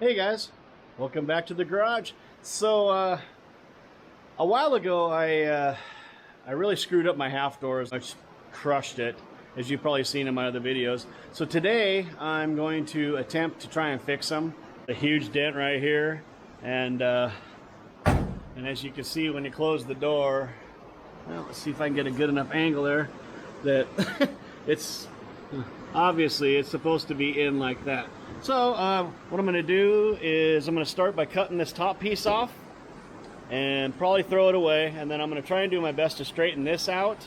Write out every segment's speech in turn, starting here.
Hey guys, welcome back to the garage. So a while ago I really screwed up my half doors. I just crushed it, as you've probably seen in my other videos. So today I'm going to attempt to try and fix them. A huge dent right here, and as you can see when you close the door, well, let's see if I can get a good enough angle there that it's obviously it's supposed to be in like that. So what I'm going to do is I'm going to start by cutting this top piece off and probably throw it away, and then I'm going to try and do my best to straighten this out,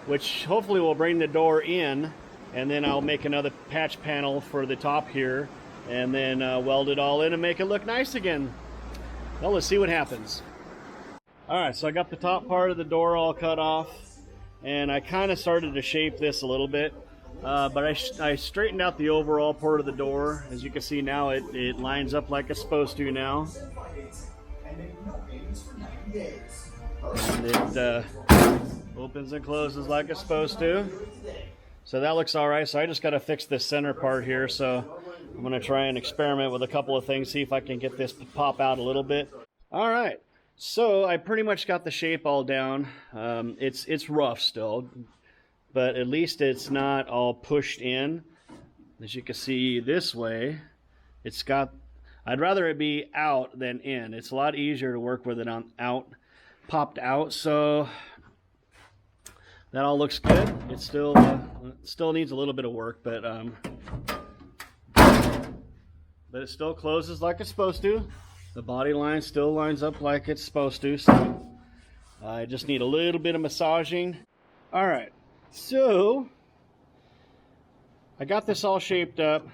which hopefully will bring the door in, and then I'll make another patch panel for the top here and then weld it all in and make it look nice again. Well, let's see what happens. Alright, so I got the top part of the door all cut off, and I kind of started to shape this a little bit. But I straightened out the overall part of the door. As you can see now, it lines up like it's supposed to now. And it opens and closes like it's supposed to. So that looks alright. So I just got to fix this center part here. So I'm going to try and experiment with a couple of things, see if I can get this to pop out a little bit. Alright, so I pretty much got the shape all down. It's rough still, but at least it's not all pushed in. As you can see this way, it's got, I'd rather it be out than in. It's a lot easier to work with it on out, popped out. So that all looks good. It still needs a little bit of work, but it still closes like it's supposed to. The body line still lines up like it's supposed to. So I just need a little bit of massaging. All right. So I got this all shaped up.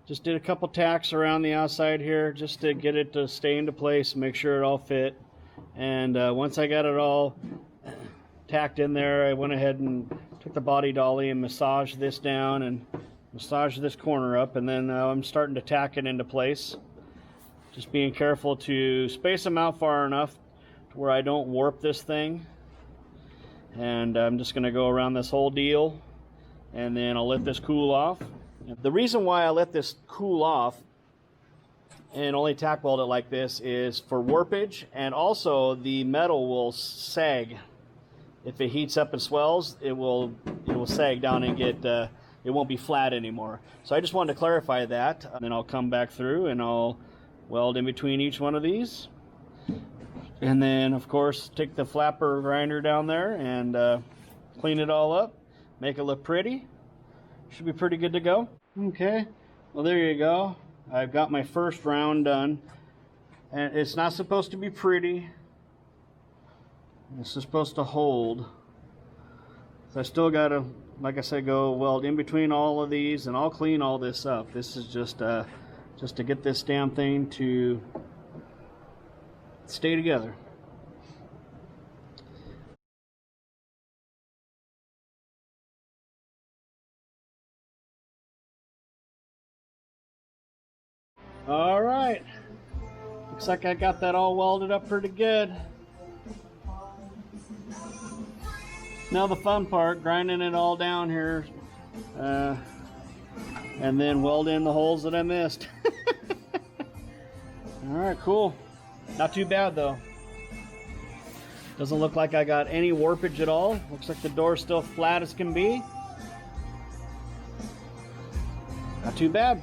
Just did a couple tacks around the outside here just to get it to stay into place, make sure it all fit. And once I got it all tacked in there, I went ahead and took the body dolly and massaged this down and massaged this corner up, and then I'm starting to tack it into place. Just being careful to space them out far enough to where I don't warp this thing. And I'm just going to go around this whole deal, and then I'll let this cool off. The reason why I let this cool off and only tack weld it like this is for warpage, and also the metal will sag. If it heats up and swells, it will sag down and get it won't be flat anymore. So I just wanted to clarify that, and then I'll come back through and I'll weld in between each one of these. And then, of course, take the flapper grinder down there and clean it all up, make it look pretty. Should be pretty good to go. Okay, well there you go. I've got my first round done. And it's not supposed to be pretty. It's supposed to hold. So I still got to, like I said, go weld in between all of these, and I'll clean all this up. This is just to get this damn thing to stay together. All right, looks like I got that all welded up pretty good. Now the fun part, grinding it all down here, and then weld in the holes that I missed. All right, cool. Not too bad though. Doesn't look like I got any warpage at all. Looks like the door's still flat as can be. Not too bad.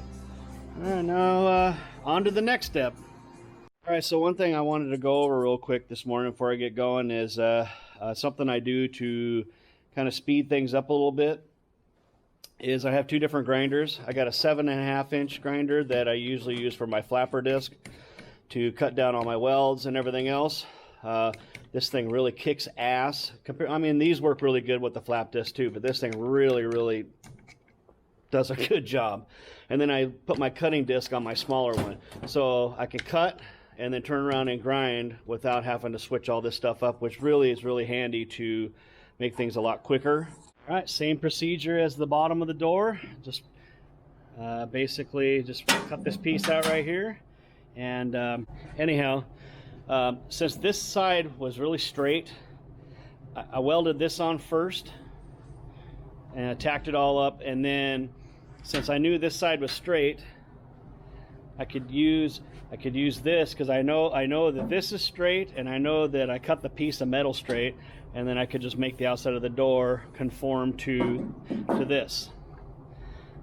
All right, now on to the next step. All right, so one thing I wanted to go over real quick this morning before I get going is something I do to kind of speed things up a little bit. Is I have two different grinders. I got a 7.5 inch grinder that I usually use for my flapper disc to cut down all my welds and everything else. This thing really kicks ass. I mean, these work really good with the flap disc too, but this thing really does a good job. And then I put my cutting disc on my smaller one, so I can cut and then turn around and grind without having to switch all this stuff up, which really is really handy to make things a lot quicker. All right, same procedure as the bottom of the door. Just basically just cut this piece out right here. And anyhow, since this side was really straight, I welded this on first and I tacked it all up, and then since I knew this side was straight, I could use this, because I know that this is straight, and I know that I cut the piece of metal straight, and then I could just make the outside of the door conform to this.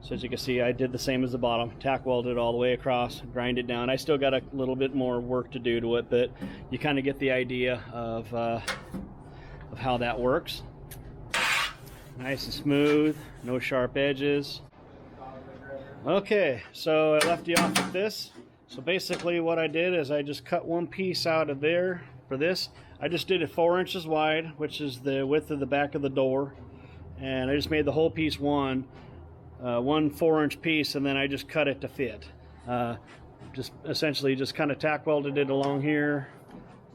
So as you can see, I did the same as the bottom, tack welded all the way across, grind it down. I still got a little bit more work to do to it, but you kind of get the idea of how that works. Nice and smooth, no sharp edges. Okay, so I left you off with this. So basically what I did is I just cut one piece out of there for this. I just did it 4 inches wide, which is the width of the back of the door. And I just made the whole piece one 4-inch piece, and then I just cut it to fit. Just essentially just kind of tack welded it along here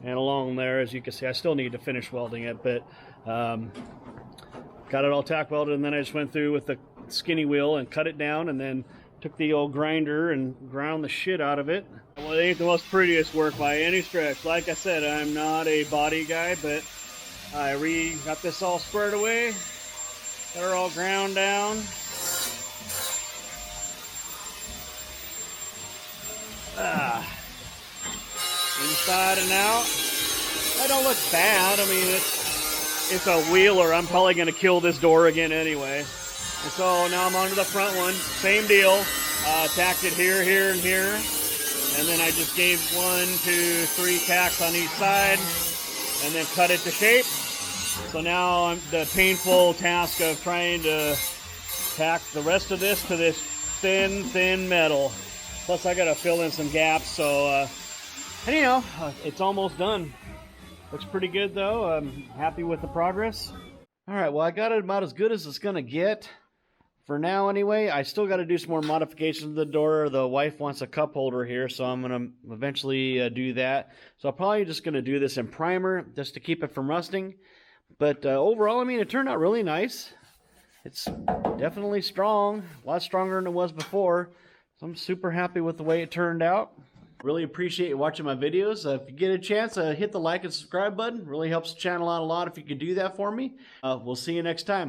and along there. As you can see, I still need to finish welding it, but got it all tack welded, and then I just went through with the skinny wheel and cut it down, and then took the old grinder and ground the shit out of it. Well, it ain't the most prettiest work by any stretch. Like I said, I'm not a body guy, but I got this all squared away, got her all ground down. Inside and out. That don't look bad. I mean, it's a wheeler. I'm probably going to kill this door again anyway. And so now I'm onto the front one. Same deal. Tacked it here, here, and here. And then I just gave 1, 2, 3 tacks on each side. And then cut it to shape. So now I'm the painful task of trying to tack the rest of this to this thin metal. Plus I got to fill in some gaps. So anyhow, it's almost done. Looks pretty good though. I'm happy with the progress. All right, well, I got it about as good as it's gonna get for now anyway. I still got to do some more modifications to the door. The wife wants a cup holder here, so I'm gonna eventually do that. So I'm probably just gonna do this in primer just to keep it from rusting. But overall, I mean, it turned out really nice. It's definitely strong, a lot stronger than it was before. So I'm super happy with the way it turned out. Really appreciate you watching my videos. If you get a chance, hit the like and subscribe button. Really helps the channel out a lot if you could do that for me. We'll see you next time.